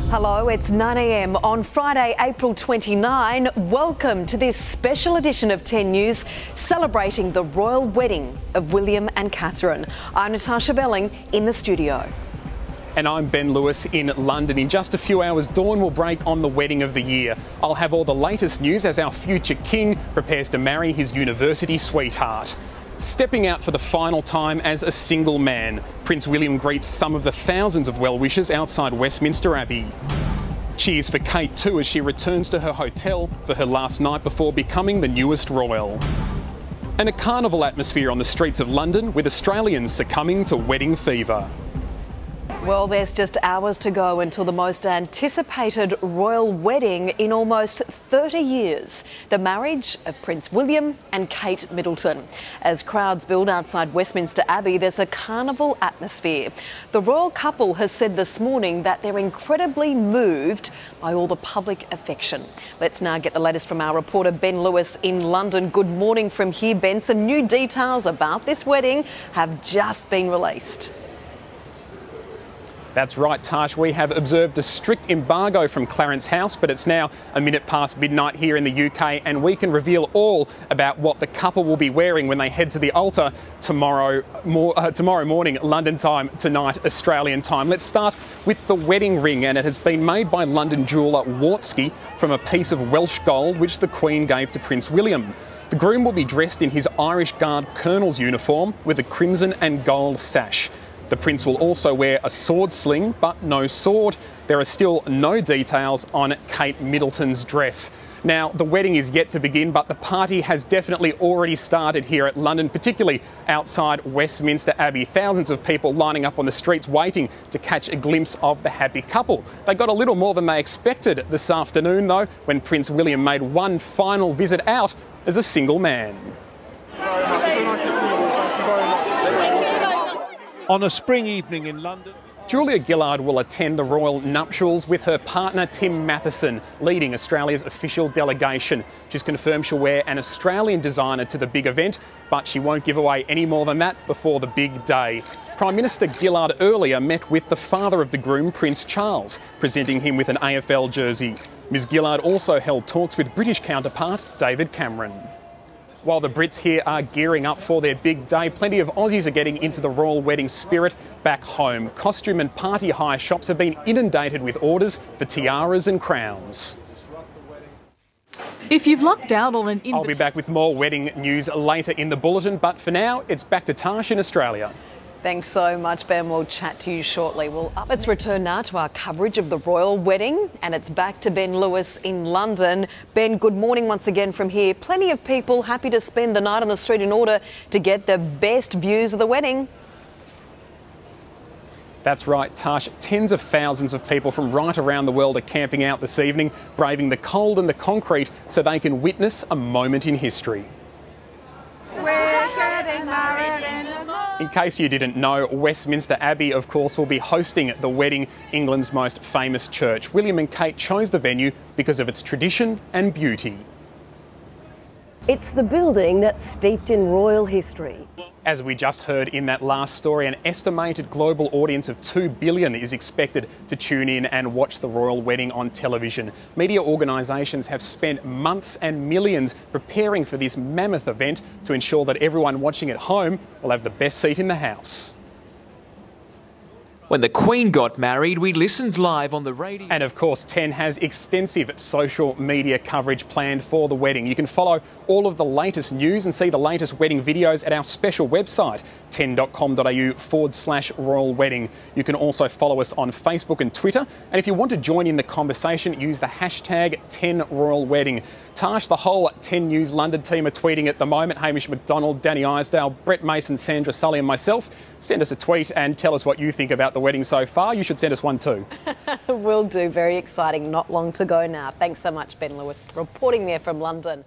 Hello, it's 9 a.m. on Friday, April 29. Welcome to this special edition of 10 News celebrating the royal wedding of William and Catherine. I'm Natasha Belling in the studio. And I'm Ben Lewis in London. In just a few hours, dawn will break on the wedding of the year. I'll have all the latest news as our future king prepares to marry his university sweetheart. Stepping out for the final time as a single man, Prince William greets some of the thousands of well-wishers outside Westminster Abbey. Cheers for Kate too as she returns to her hotel for her last night before becoming the newest royal. And a carnival atmosphere on the streets of London with Australians succumbing to wedding fever. Well, there's just hours to go until the most anticipated royal wedding in almost 30 years, the marriage of Prince William and Kate Middleton. As crowds build outside Westminster Abbey, there's a carnival atmosphere. The royal couple has said this morning that they're incredibly moved by all the public affection. Let's now get the latest from our reporter Ben Lewis in London. Good morning from here, Ben. Some new details about this wedding have just been released. That's right, Tash. We have observed a strict embargo from Clarence House, but it's now a minute past midnight here in the UK, and we can reveal all about what the couple will be wearing when they head to the altar tomorrow morning, London time, tonight, Australian time. Let's start with the wedding ring, and it has been made by London jeweller Wartsky from a piece of Welsh gold which the Queen gave to Prince William. The groom will be dressed in his Irish Guard colonel's uniform with a crimson and gold sash. The Prince will also wear a sword sling, but no sword. There are still no details on Kate Middleton's dress. Now, the wedding is yet to begin, but the party has definitely already started here at London, particularly outside Westminster Abbey. Thousands of people lining up on the streets waiting to catch a glimpse of the happy couple. They got a little more than they expected this afternoon, though, when Prince William made one final visit out as a single man. On a spring evening in London, Julia Gillard will attend the royal nuptials with her partner Tim Matheson, leading Australia's official delegation. She's confirmed she'll wear an Australian designer to the big event, but she won't give away any more than that before the big day. Prime Minister Gillard earlier met with the father of the groom, Prince Charles, presenting him with an AFL jersey. Ms Gillard also held talks with British counterpart David Cameron. While the Brits here are gearing up for their big day, plenty of Aussies are getting into the royal wedding spirit back home. Costume and party hire shops have been inundated with orders for tiaras and crowns. If you've lucked out on an I'll be back with more wedding news later in the bulletin, but for now, it's back to Tash in Australia. Thanks so much, Ben. We'll chat to you shortly. Well, let's return now to our coverage of the royal wedding, and it's back to Ben Lewis in London. Ben, good morning once again from here. Plenty of people happy to spend the night on the street in order to get the best views of the wedding. That's right, Tash. Tens of thousands of people from right around the world are camping out this evening, braving the cold and the concrete so they can witness a moment in history. In case you didn't know, Westminster Abbey, of course, will be hosting the wedding, England's most famous church. William and Kate chose the venue because of its tradition and beauty. It's the building that's steeped in royal history. As we just heard in that last story, an estimated global audience of 2 billion is expected to tune in and watch the royal wedding on television. Media organisations have spent months and millions preparing for this mammoth event to ensure that everyone watching at home will have the best seat in the house. When the Queen got married, we listened live on the radio. And of course, 10 has extensive social media coverage planned for the wedding. You can follow all of the latest news and see the latest wedding videos at our special website, 10.com.au/royal wedding. You can also follow us on Facebook and Twitter. And if you want to join in the conversation, use the hashtag 10royalwedding. Tash, the whole 10 News London team are tweeting at the moment. Hamish McDonald, Danny Isdale, Brett Mason, Sandra Sully and myself. Send us a tweet and tell us what you think about the wedding so far. You should send us one too. Will do. Very exciting. Not long to go now. Thanks so much, Ben Lewis, reporting there from London.